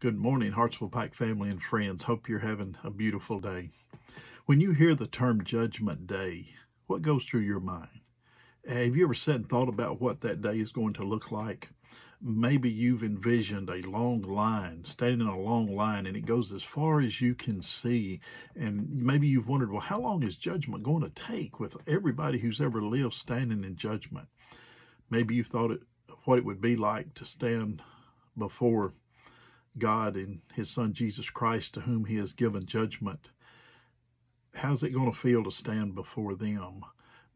Good morning, Hartsville Pike family and friends. Hope you're having a beautiful day. When you hear the term Judgment Day, what goes through your mind? Have you ever sat and thought about what that day is going to look like? Maybe you've envisioned a long line, standing in a long line, and it goes as far as you can see. And maybe you've wondered, well, how long is judgment going to take with everybody who's ever lived standing in judgment? Maybe you've thought what it would be like to stand before God and his son Jesus Christ, to whom he has given judgment. How's it going to feel to stand before them?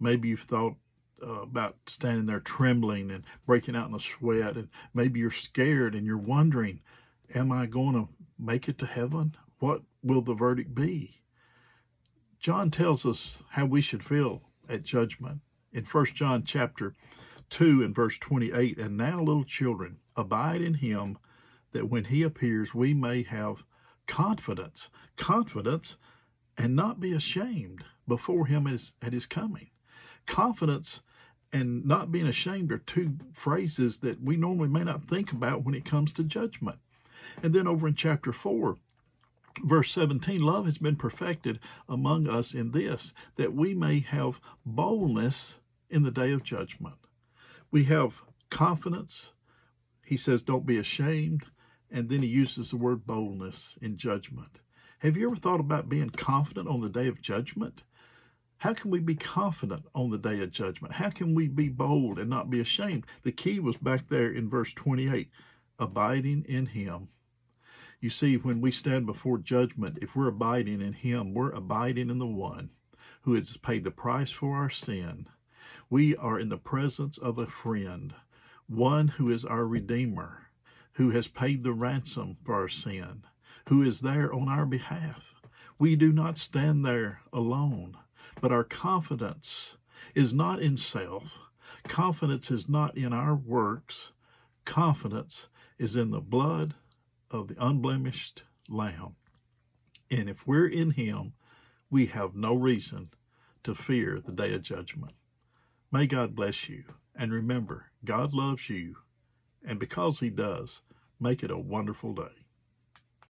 Maybe you've thought about standing there trembling and breaking out in a sweat, and maybe you're scared and you're wondering, am I going to make it to heaven? What will the verdict be? John tells us how we should feel at judgment. In 1 John chapter 2 and verse 28, and now, little children, abide in him, that when he appears, we may have confidence, and not be ashamed before him at his coming. Confidence and not being ashamed are two phrases that we normally may not think about when it comes to judgment. And then over in chapter 4, verse 17, love has been perfected among us in this, that we may have boldness in the day of judgment. We have confidence. He says, don't be ashamed. And then he uses the word boldness in judgment. Have you ever thought about being confident on the day of judgment? How can we be confident on the day of judgment? How can we be bold and not be ashamed? The key was back there in verse 28, abiding in him. You see, when we stand before judgment, if we're abiding in him, we're abiding in the one who has paid the price for our sin. We are in the presence of a friend, one who is our Redeemer, who has paid the ransom for our sin, who is there on our behalf. We do not stand there alone, but our confidence is not in self. Confidence is not in our works. Confidence is in the blood of the unblemished Lamb. And if we're in him, we have no reason to fear the day of judgment. May God bless you. And remember, God loves you. And because he does, make it a wonderful day.